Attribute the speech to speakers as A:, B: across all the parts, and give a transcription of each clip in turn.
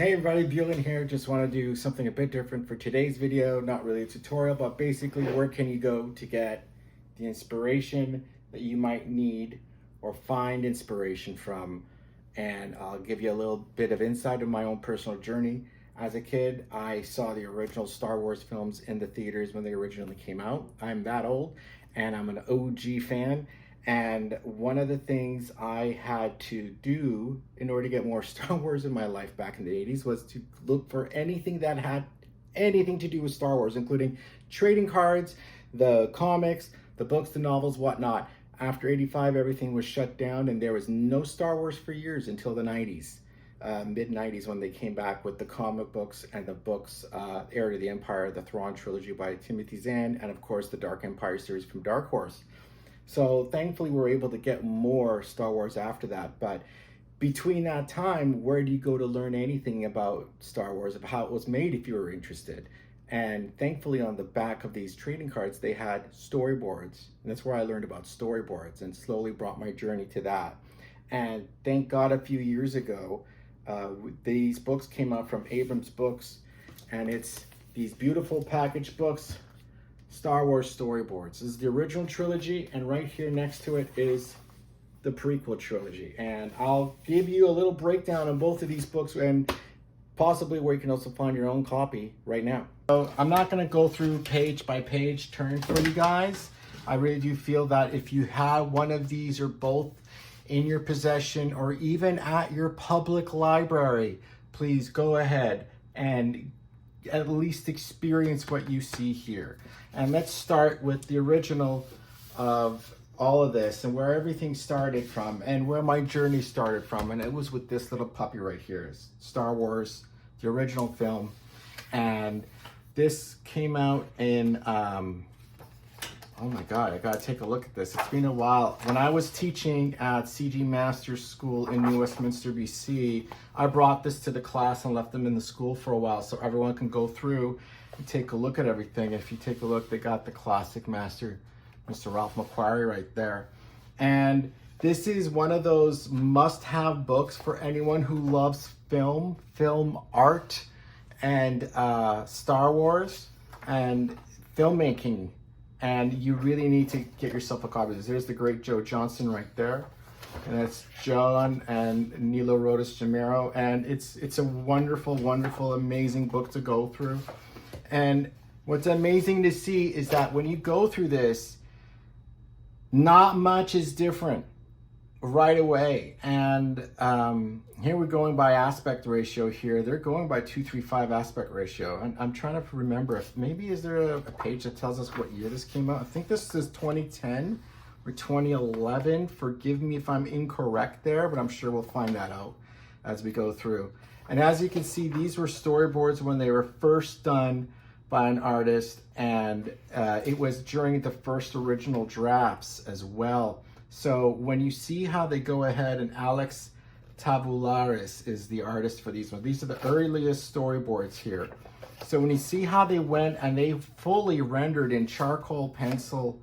A: Hey everybody, Buellin here. Just want to do something a bit different for today's video. Not really a tutorial, but basically where can you go to get the inspiration that you might need or find inspiration from. And I'll give you a little bit of insight of my own personal journey. As a kid, I saw the original Star Wars films in the theaters when they originally came out. I'm that old and I'm an OG fan. And one of the things I had to do in order to get more Star Wars in my life back in the 80s was to look for anything that had anything to do with Star Wars, including trading cards, the comics, the books, the novels, whatnot. After 85, everything was shut down and there was no Star Wars for years until the 90s, mid-90s, when they came back with the comic books and the books, Heir to the Empire, the Thrawn Trilogy by Timothy Zahn, and of course the Dark Empire series from Dark Horse. So thankfully we're able to get more Star Wars after that. But between that time, where do you go to learn anything about Star Wars, of how it was made if you were interested? And thankfully on the back of these trading cards, they had storyboards. And that's where I learned about storyboards and slowly brought my journey to that. And thank God a few years ago, these books came out from Abrams Books, and it's these beautiful packaged books, Star Wars Storyboards. This is the original trilogy, and right here next to it is the prequel trilogy. And I'll give you a little breakdown on both of these books and possibly where you can also find your own copy right now. So I'm not going to go through page by page turn for you guys. I really do feel that if you have one of these or both in your possession or even at your public library, please go ahead and at least experience what you see here. And let's start with the original of all of this and where everything started from and where my journey started from. And it was with this little puppy right here. It's Star Wars, the original film. And this came out in, oh my God, I gotta take a look at this. It's been a while. When I was teaching at CG Masters School in New Westminster, BC, I brought this to the class and left them in the school for a while so everyone can go through and take a look at everything. If you take a look, they got the classic master, Mr. Ralph McQuarrie right there. And this is one of those must-have books for anyone who loves film art, and Star Wars and filmmaking. And you really need to get yourself a copy of this. There's the great Joe Johnston right there. And that's John and Nilo Rodas Jamero. And it's a wonderful, wonderful, amazing book to go through. And what's amazing to see is that when you go through this, not much is different right away. And here we're going by aspect ratio here. They're going by 2:3:5 aspect ratio. And I'm trying to remember if maybe is there a page that tells us what year this came out? I think this is 2010 or 2011. Forgive me if I'm incorrect there, but I'm sure we'll find that out as we go through. And as you can see, these were storyboards when they were first done by an artist, and it was during the first original drafts as well. So when you see how they go ahead, and Alex Tavoularis is the artist for these ones. These are the earliest storyboards here. So when you see how they went and they fully rendered in charcoal pencil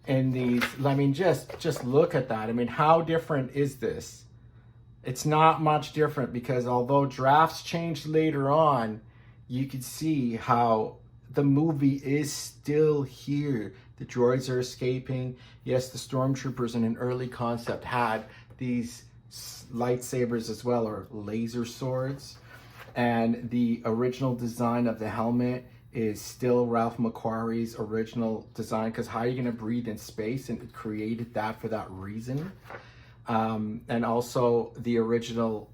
A: in these, I mean, just look at that. I mean, how different is this? It's not much different, because although drafts changed later on, you can see how the movie is still here. The droids are escaping. Yes, the stormtroopers in an early concept had these lightsabers as well, or laser swords. And the original design of the helmet is still Ralph McQuarrie's original design, because how are you going to breathe in space? And it created that for that reason. And also the original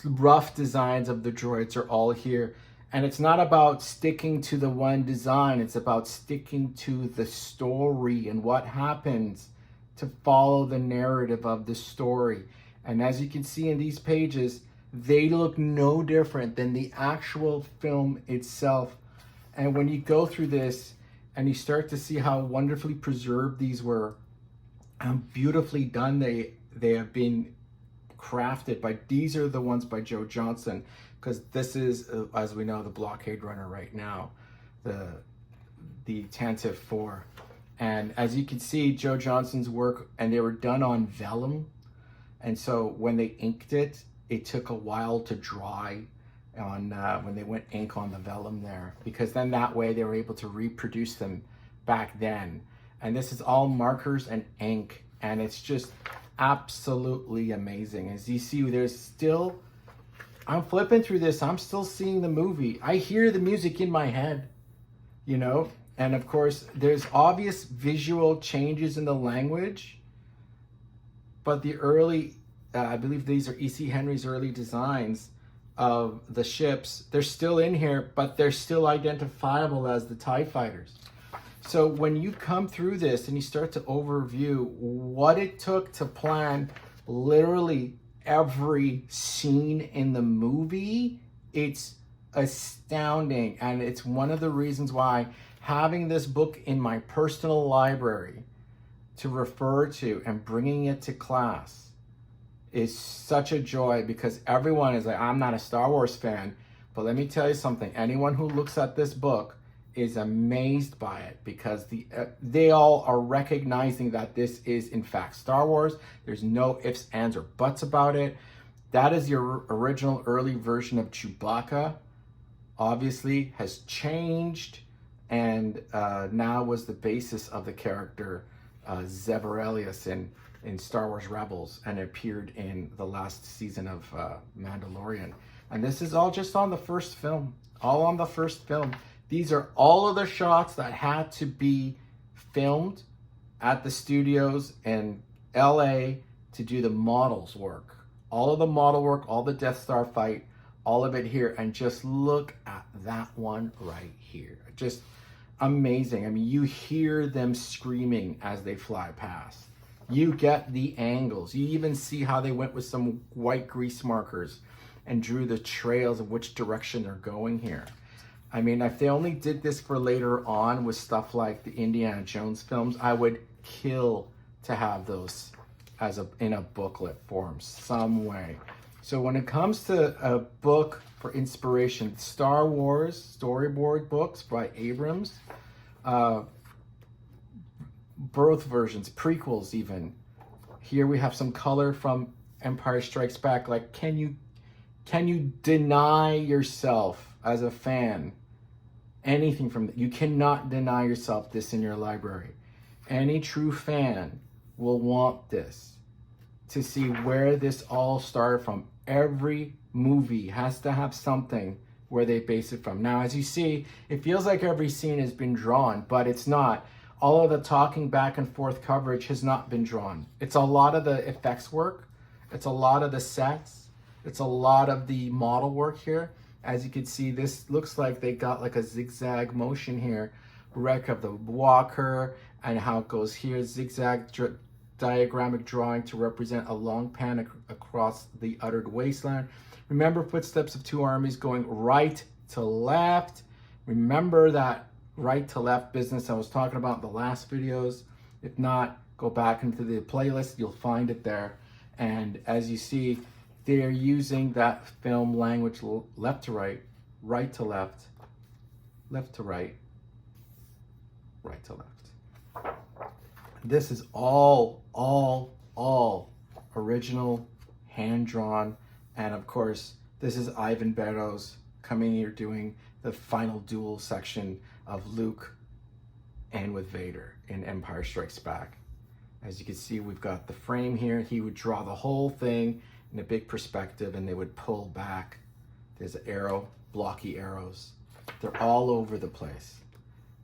A: rough designs of the droids are all here. And it's not about sticking to the one design, it's about sticking to the story and what happens to follow the narrative of the story. And as you can see in these pages, they look no different than the actual film itself. And when you go through this and you start to see how wonderfully preserved these were, how beautifully done they have been crafted by, these are the ones by Joe Johnston, because this is, as we know, the blockade runner right now, the Tantive 4. And as you can see, Joe Johnston's work, and they were done on vellum. And so when they inked it, it took a while to dry on when they went ink on the vellum there, because then that way they were able to reproduce them back then. And this is all markers and ink, and it's just absolutely amazing. As you see, there's still, I'm flipping through this, I'm still seeing the movie. I hear the music in my head, you know? And of course, there's obvious visual changes in the language, but the early, I believe these are E.C. Henry's early designs of the ships, they're still in here, but they're still identifiable as the TIE fighters. So when you come through this and you start to overview what it took to plan literally every scene in the movie, it's astounding. And it's one of the reasons why having this book in my personal library to refer to and bringing it to class is such a joy, because everyone is like, I'm not a Star Wars fan, but let me tell you something. Anyone who looks at this book is amazed by it, because they all are recognizing that this is in fact Star Wars. There's no ifs, ands, or buts about it. That is your original early version of Chewbacca, obviously has changed, and now was the basis of the character Zebrelius in Star Wars Rebels, and appeared in the last season of Mandalorian. And this is all just on the first film, all on the first film. These are all of the shots that had to be filmed at the studios in LA to do the models work. All of the model work, all the Death Star fight, all of it here. And just look at that one right here. Just amazing. I mean, you hear them screaming as they fly past. You get the angles. You even see how they went with some white grease markers and drew the trails of which direction they're going here. I mean, if they only did this for later on with stuff like the Indiana Jones films, I would kill to have those as in a booklet form some way. So when it comes to a book for inspiration, Star Wars storyboard books by Abrams, birth versions, prequels even. Here we have some color from Empire Strikes Back. Like, can you deny yourself as a fan anything from that? You cannot deny yourself this in your library. Any true fan will want this to see where this all started from. Every movie has to have something where they base it from. Now, as you see, it feels like every scene has been drawn, but it's not. All of the talking back and forth coverage has not been drawn. It's a lot of the effects work. It's a lot of the sets. It's a lot of the model work here. As you can see, this looks like they got like a zigzag motion here. Wreck of the walker and how it goes here. Zigzag diagrammic drawing to represent a long pan across the uttered wasteland. Remember footsteps of two armies going right to left. Remember that right to left business I was talking about in the last videos. If not, go back into the playlist, you'll find it there. And as you see, they're using that film language, left to right, right to left, left to right, right to left. This is all original, hand-drawn, and of course, this is Ivan Barros coming here doing the final duel section of Luke and with Vader in Empire Strikes Back. As you can see, we've got the frame here. He would draw the whole thing in a big perspective and they would pull back. There's an arrow, blocky arrows. They're all over the place.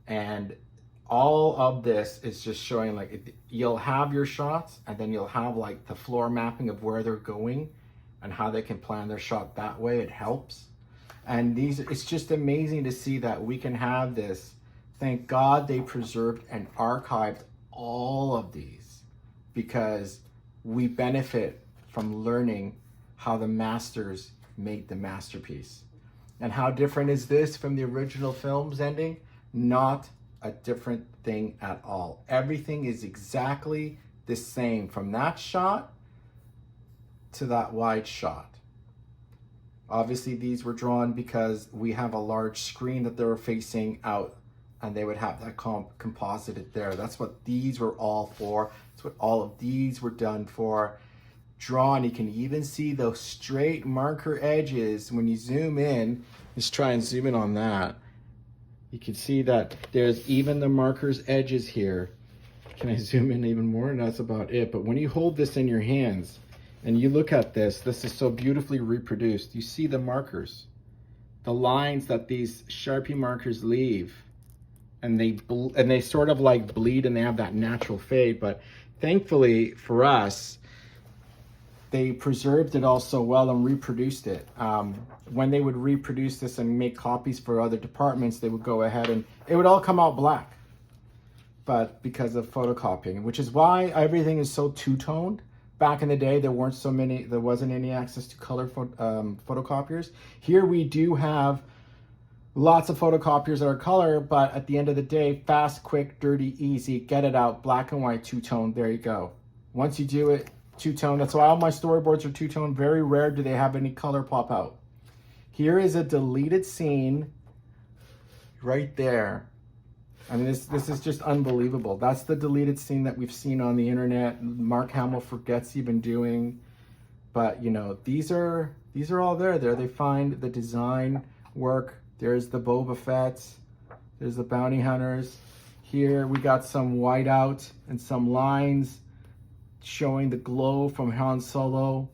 A: And all of this is just showing like, you'll have your shots and then you'll have like the floor mapping of where they're going and how they can plan their shot that way. It helps. And it's just amazing to see that we can have this. Thank God they preserved and archived all of these, because we benefit from learning how the masters made the masterpiece. And how different is this from the original film's ending? Not a different thing at all. Everything is exactly the same from that shot to that wide shot. Obviously, these were drawn because we have a large screen that they were facing out, and they would have that composited there. That's what these were all for. That's what all of these were done for. drawn. You can even see those straight marker edges when you zoom in. Let's try and zoom in on that. You can see that there's even the markers edges here. Can I zoom in even more? And that's about it. But when you hold this in your hands and you look at this, this is so beautifully reproduced. You see the markers, the lines that these Sharpie markers leave, and they sort of like bleed and they have that natural fade. But thankfully for us, they preserved it all so well and reproduced it. When they would reproduce this and make copies for other departments, they would go ahead and it would all come out black. But because of photocopying, which is why everything is so two-toned. Back in the day, there wasn't any access to color photocopiers. Here we do have lots of photocopiers that are color, but at the end of the day, fast, quick, dirty, easy, get it out, black and white, two-tone, there you go. Once you do it, two-tone, that's why all my storyboards are two-tone. Very rare do they have any color pop out. Here is a deleted scene right there. I mean, this is just unbelievable. That's the deleted scene that we've seen on the internet. Mark Hamill forgets even doing, but you know, these are all there. There they find the design work. There's the Boba Fett. There's the bounty hunters. Here we got some whiteout and some lines showing the glow from Han Solo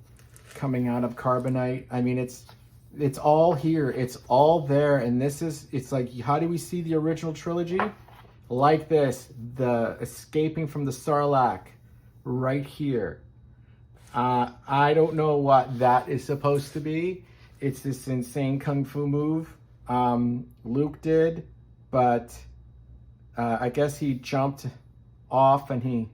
A: coming out of carbonite. I mean, it's all here. It's all there. And it's like, how do we see the original trilogy? Like this, the escaping from the Sarlacc right here. I don't know what that is supposed to be. It's this insane kung fu move Luke did, but I guess he jumped off and he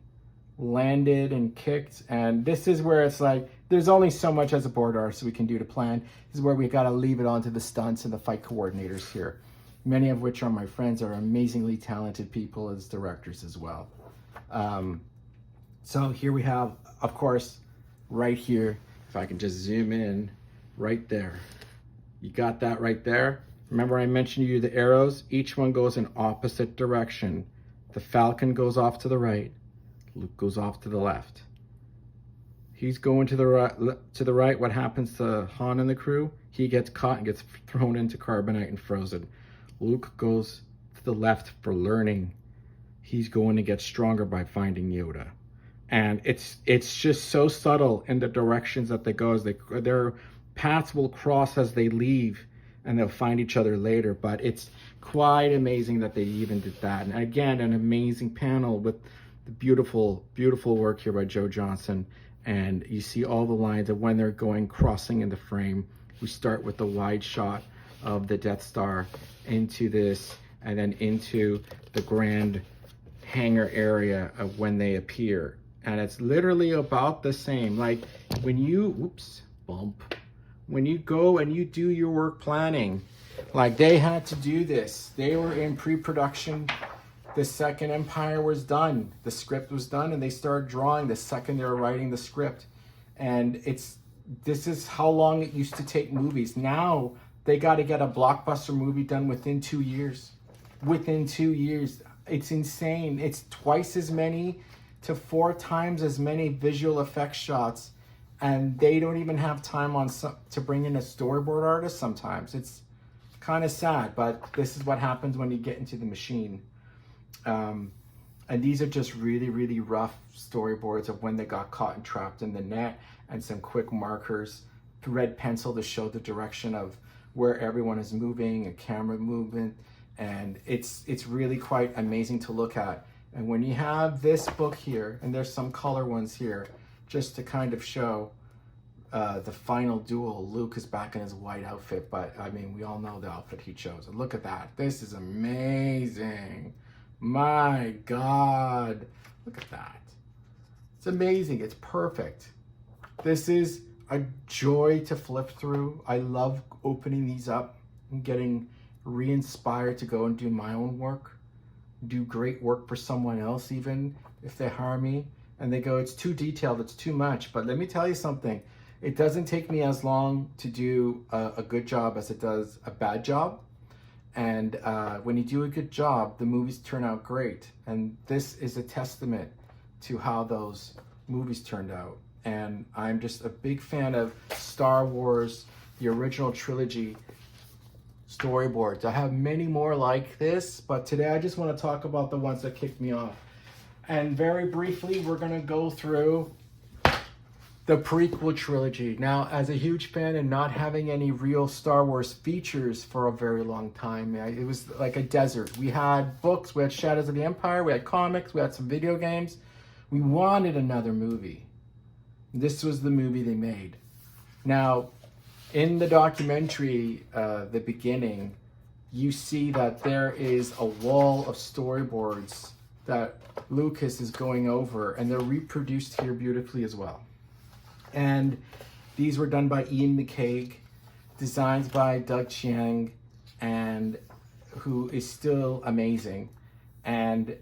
A: landed and kicked. And this is where it's like, there's only so much as a board artist we can do to plan. This is where we got to leave it on to the stunts and the fight coordinators here. Many of which are my friends, are amazingly talented people as directors as well. So here we have, of course, right here, if I can just zoom in, right there. You got that right there? Remember I mentioned to you the arrows? Each one goes in opposite direction. The Falcon goes off to the right, Luke goes off to the left. He's going to the right. What happens to Han and the crew? He gets caught and gets thrown into carbonite and frozen. Luke goes to the left for learning. He's going to get stronger by finding Yoda. And it's just so subtle in the directions that they go. As their paths will cross as they leave, and they'll find each other later. But it's quite amazing that they even did that. And again, an amazing panel with the beautiful, beautiful work here by Joe Johnson. And you see all the lines of when they're crossing in the frame. We start with the wide shot of the Death Star into this, and then into the grand hangar area of when they appear. And it's literally about the same. Like when you, when you go and you do your work planning, like they had to do this. They were in pre-production. The second Empire was done. The script was done, and they started drawing the second they were writing the script. And this is how long it used to take movies. Now they got to get a blockbuster movie done within 2 years. Within 2 years. It's insane. It's twice as many to 4 times as many visual effects shots. And they don't even have time to bring in a storyboard artist sometimes. It's kind of sad, but this is what happens when you get into the machine. And these are just really, really rough storyboards of when they got caught and trapped in the net, and some quick markers, red pencil to show the direction of where everyone is moving, a camera movement, and it's really quite amazing to look at. And when you have this book here, and there's some color ones here, just to kind of show the final duel. Luke is back in his white outfit, but I mean, we all know the outfit he chose. And look at that. This is amazing. My God, look at that. It's amazing. It's perfect. This is a joy to flip through. I love opening these up and getting re-inspired to go and do my own work, do great work for someone else, even if they hire me and they go, it's too detailed, it's too much. But let me tell you something. It doesn't take me as long to do a good job as it does a bad job. And when you do a good job, the movies turn out great. And this is a testament to how those movies turned out. and I'm just a big fan of Star Wars, the original trilogy storyboards. I have many more like this, but today I just want to talk about the ones that kicked me off. And very briefly, we're going to go through the prequel trilogy. Now, as a huge fan and not having any real Star Wars features for a very long time, it was like a desert. We had books, we had Shadows of the Empire, we had comics, we had some video games. We wanted another movie. This was the movie they made. Now, in the documentary, the beginning, you see that there is a wall of storyboards that Lucas is going over, and they're reproduced here beautifully as well. And these were done by Ian McCaig, designs by Doug Chiang, and who is still amazing. And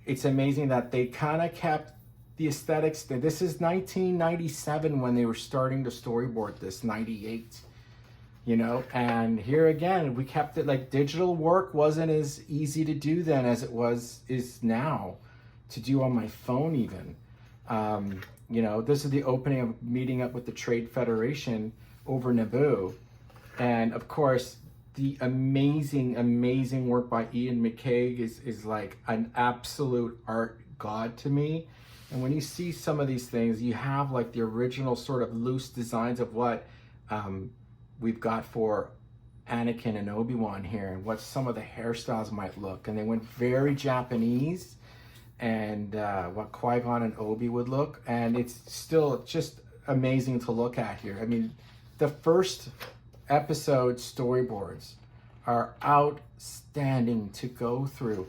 A: it's amazing that they kind of kept the aesthetics. This is 1997 when they were starting to storyboard this, 98, you know. And here again, we kept it like digital work wasn't as easy to do then as it is now to do on my phone even. You know, this is the opening of meeting up with the Trade Federation over Naboo. And of course, the amazing work by Ian McCaig is like an absolute art god to me. And when you see some of these things, you have like the original sort of loose designs of what we've got for Anakin and Obi-Wan here, and what some of the hairstyles might look. And they went very Japanese, and what Qui-Gon and Obi would look, and it's still just amazing to look at here. I mean, the first episode storyboards are outstanding to go through.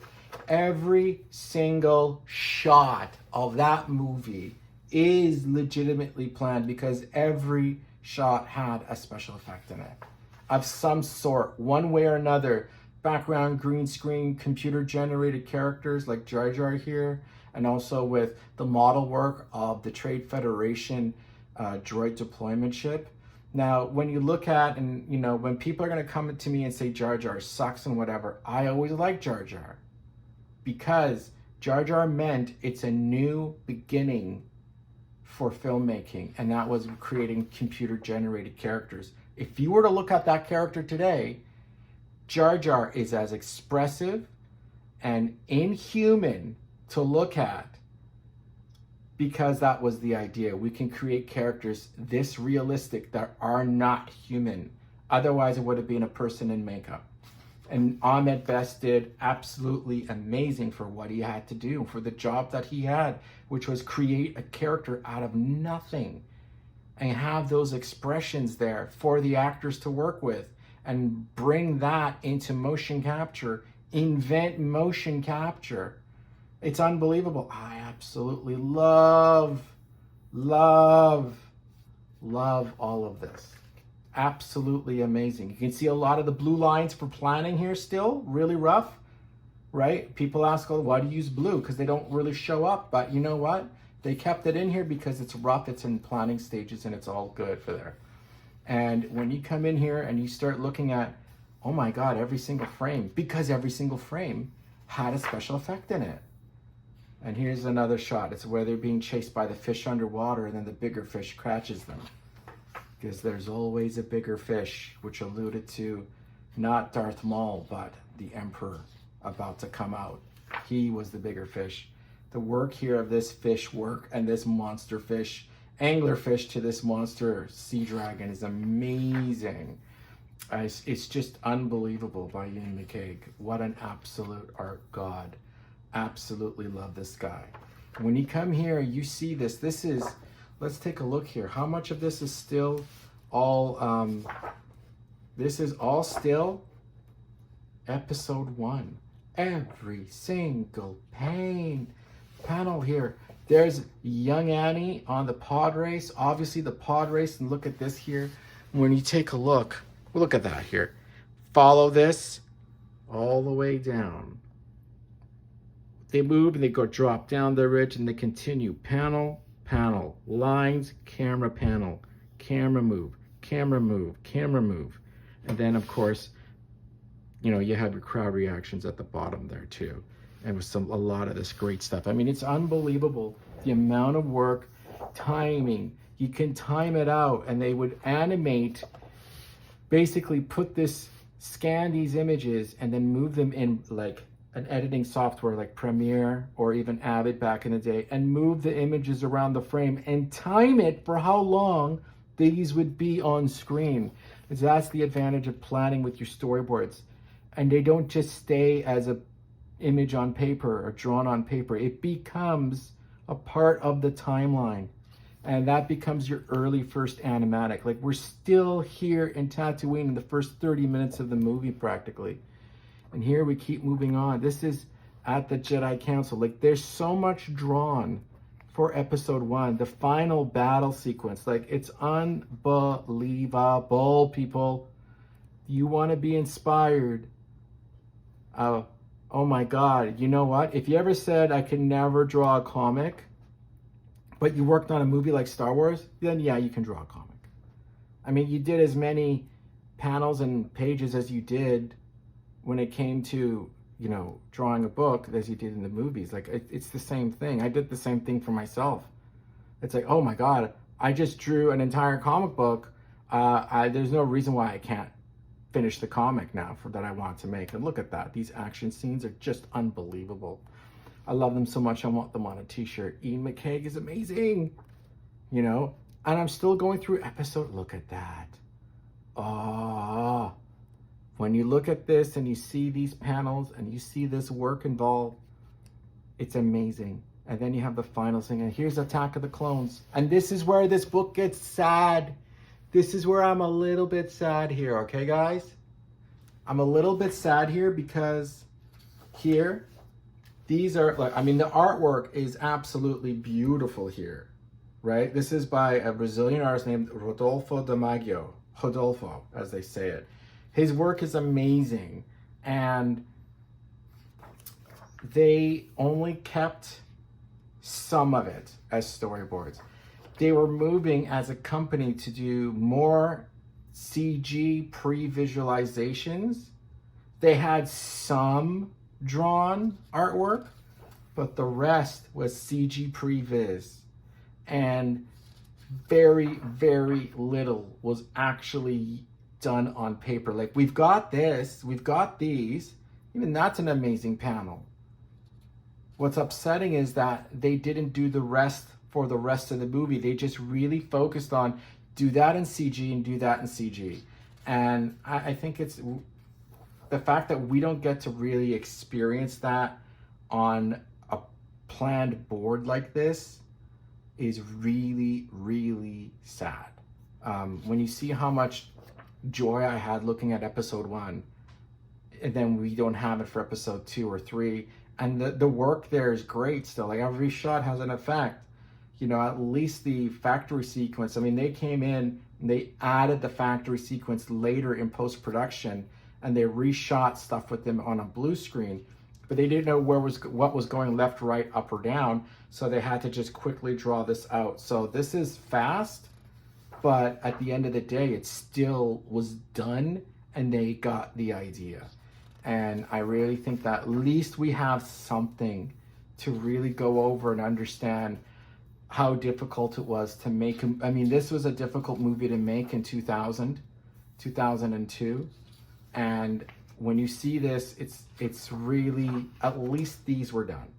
A: Every single shot of that movie is legitimately planned because every shot had a special effect in it of some sort, one way or another. Background, green screen, computer generated characters like Jar Jar here, and also with the model work of the Trade Federation droid deployment ship. Now, when you look at, and you know, when people are going to come to me and say Jar Jar sucks and whatever, I always like Jar Jar, because Jar Jar meant it's a new beginning for filmmaking, and that was creating computer generated characters. If you were to look at that character today, Jar Jar is as expressive and inhuman to look at, because that was the idea. We can create characters this realistic that are not human. Otherwise, it would have been a person in makeup. And Ahmed Best did absolutely amazing for what he had to do, for the job that he had, which was create a character out of nothing and have those expressions there for the actors to work with, and bring that into motion capture, invent motion capture. It's unbelievable. I absolutely love all of this. Absolutely amazing. You can see a lot of the blue lines for planning here still, really rough, right? People ask, oh, why do you use blue? Because they don't really show up. But you know what? They kept it in here because it's rough, it's in planning stages, and it's all good for there. And when you come in here and you start looking at, oh my God, every single frame, because every single frame had a special effect in it. And here's another shot. It's where they're being chased by the fish underwater, and then the bigger fish catches them. Because there's always a bigger fish, which alluded to not Darth Maul, but the Emperor about to come out. He was the bigger fish. The work here of this fish work and this monster fish, anglerfish to this monster sea dragon, is amazing. It's just unbelievable by Ian McCaig. What an absolute art god. Absolutely love this guy. When you come here, you see this. This is, let's take a look here. How much of this is still all, this is all still episode 1. Every single panel here. There's young Annie on the pod race. Obviously the pod race, and look at this here. When you take a look at that here. Follow this all the way down. They move and they go drop down the ridge and they continue. Panel, panel, lines, camera, panel, camera move, camera move, camera move. And then of course, you know, you have your crowd reactions at the bottom there too. And with a lot of this great stuff. I mean, it's unbelievable the amount of work timing. You can time it out, and they would animate, basically scan these images and then move them in like an editing software like Premiere or even Avid back in the day, and move the images around the frame and time it for how long these would be on screen. So that's the advantage of planning with your storyboards. And they don't just stay as a image on paper or drawn on paper. It becomes a part of the timeline. And that becomes your early first animatic. Like, we're still here in Tatooine in the first 30 minutes of the movie practically. And here we keep moving on. This is at the Jedi Council. Like, there's so much drawn for episode 1. The final battle sequence, like, it's unbelievable, people. You want to be inspired. Oh my God. You know what? If you ever said I could never draw a comic, but you worked on a movie like Star Wars, then yeah, you can draw a comic. I mean, you did as many panels and pages as you did when it came to, you know, drawing a book as you did in the movies. Like, it's the same thing. I did the same thing for myself. It's like, oh my God, I just drew an entire comic book. There's no reason why I can't finish the comic now that I want to make. And look at that. These action scenes are just unbelievable. I love them so much. I want them on a t-shirt. Ian McKay is amazing, you know? And I'm still going through episode. Look at that. Oh, when you look at this and you see these panels and you see this work involved, it's amazing. And then you have the final thing. And here's Attack of the Clones. And this is where this book gets sad. This is where I'm a little bit sad here, okay, guys? I'm a little bit sad here because here, these are, like, I mean, the artwork is absolutely beautiful here, right? This is by a Brazilian artist named Rodolfo D'Amaggio, Rodolfo, as they say it. His work is amazing, and they only kept some of it as storyboards. They were moving as a company to do more CG pre-visualizations. They had some drawn artwork, but the rest was CG pre-viz. And very, very little was actually done on paper. Like, we've got this, we've got these, even that's an amazing panel. What's upsetting is that they didn't do the rest for the rest of the movie. They just really focused on do that in CG and do that in CG. And I think it's the fact that we don't get to really experience that on a planned board like this is really, really sad. When you see how much joy I had looking at episode 1, and then we don't have it for episode 2 or 3, and the work there is great still. Like, every shot has an effect. You know, at least the factory sequence. I mean, they came in and they added the factory sequence later in post-production, and they reshot stuff with them on a blue screen, but they didn't know what was going left, right, up, or down, so they had to just quickly draw this out. So this is fast, but at the end of the day, it still was done, and they got the idea. And I really think that at least we have something to really go over and understand how difficult it was to make. I mean, this was a difficult movie to make in 2002. And when you see this, it's really, at least these were done.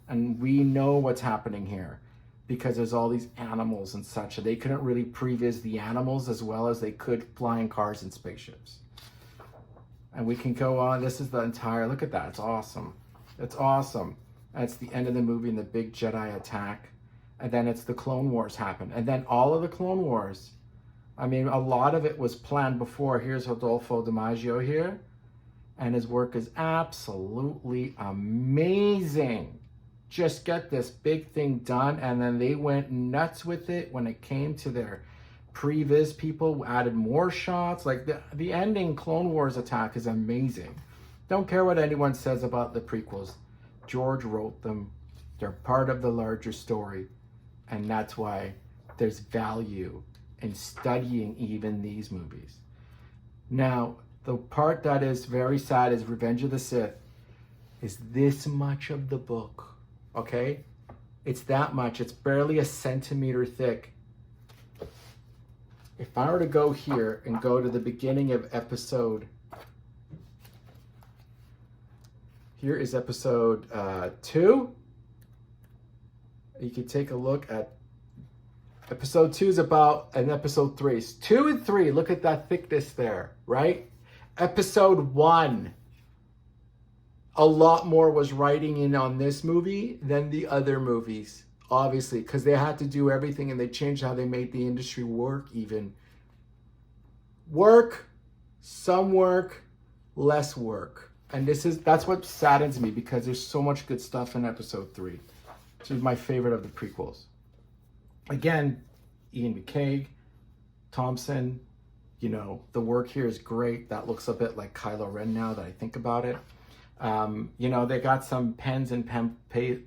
A: And we know what's happening here because there's all these animals and such. They couldn't really previs the animals as well as they could flying cars and spaceships. And we can go on. This is the entire, look at that. It's awesome. It's awesome. That's the end of the movie and the big Jedi attack. And then it's the Clone Wars happen. And then all of the Clone Wars, I mean, a lot of it was planned before. Here's Rodolfo D'Amaggio here. And his work is absolutely amazing. Just get this big thing done. And then they went nuts with it when it came to their previs people, added more shots. Like, the ending Clone Wars attack is amazing. Don't care what anyone says about the prequels. George wrote them. They're part of the larger story. And that's why there's value in studying even these movies. Now, the part that is very sad is Revenge of the Sith is this much of the book, okay? It's that much. It's barely a centimeter thick. If I were to go here and go to the beginning of episode, here is episode 2. You can take a look at episode 2 is about, and episode 3 is 2 and 3. Look at that thickness there, right? Episode 1. A lot more was writing in on this movie than the other movies, obviously, because they had to do everything and they changed how they made the industry work even. Work, some work, less work. And that's what saddens me, because there's so much good stuff in episode 3. Which is my favorite of the prequels. Again, Ian McKay, Thompson, you know, the work here is great. That looks a bit like Kylo Ren now that I think about it. You know, they got some pens and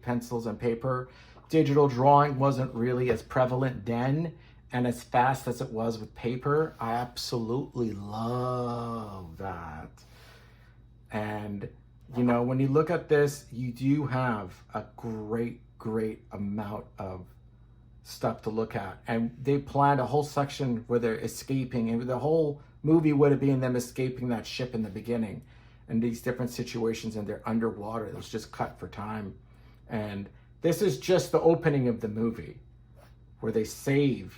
A: pencils and paper. Digital drawing wasn't really as prevalent then and as fast as it was with paper. I absolutely love that. And, you know, when you look at this, you do have a great amount of stuff to look at. And they planned a whole section where they're escaping, and the whole movie would have been them escaping that ship in the beginning and these different situations, and they're underwater. It was just cut for time. And this is just the opening of the movie where they save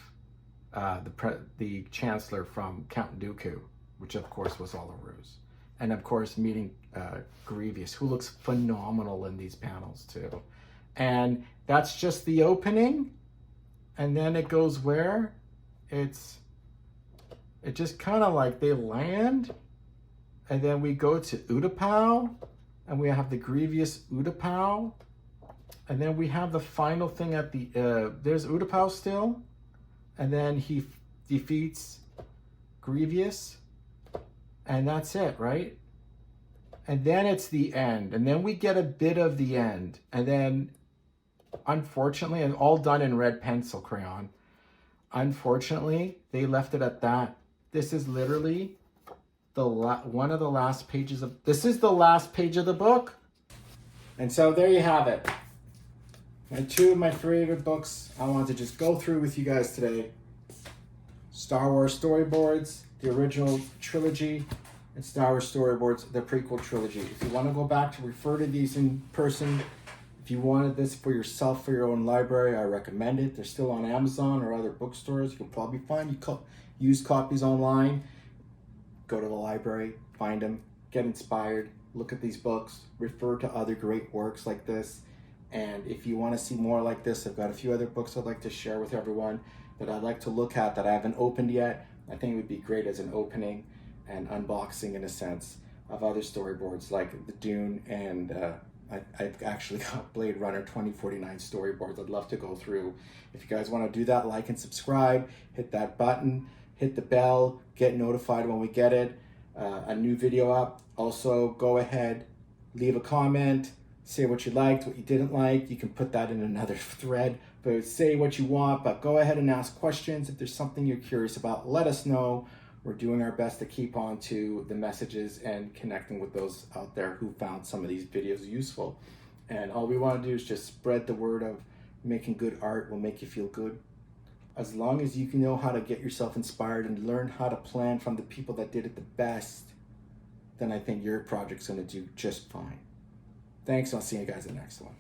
A: the Chancellor from Count Dooku, which of course was all a ruse. And of course meeting Grievous, who looks phenomenal in these panels too. And that's just the opening. And then it goes where? It just kind of like they land. And then we go to Utapau. And we have the Grievous Utapau. And then we have the final thing at the... there's Utapau still. And then he defeats Grievous. And that's it, right? And then it's the end. And then we get a bit of the end. And then, unfortunately, and all done in red pencil crayon, unfortunately, they left it at that. This is literally one of the last pages of... This is the last page of the book. And so there you have it. And 2 of my favorite books I want to just go through with you guys today. Star Wars Storyboards, the original trilogy, and Star Wars Storyboards, the prequel trilogy. If you want to go back to refer to these in person, if you wanted this for yourself, for your own library, I recommend it. They're still on Amazon or other bookstores. You can probably find used copies online. Go to the library, find them, get inspired, look at these books, refer to other great works like this. And if you want to see more like this, I've got a few other books I'd like to share with everyone that I'd like to look at that I haven't opened yet. I think it would be great as an opening and unboxing, in a sense, of other storyboards like the Dune, and I've actually got Blade Runner 2049 storyboards I'd love to go through. If you guys want to do that, like and subscribe, hit that button, hit the bell, get notified when we get it, a new video up. Also, go ahead, leave a comment, say what you liked, what you didn't like. You can put that in another thread, but say what you want, but go ahead and ask questions. If there's something you're curious about, let us know. We're doing our best to keep on to the messages and connecting with those out there who found some of these videos useful. And all we want to do is just spread the word of making good art will make you feel good. As long as you can know how to get yourself inspired and learn how to plan from the people that did it the best, then I think your project's going to do just fine. Thanks. I'll see you guys in the next one.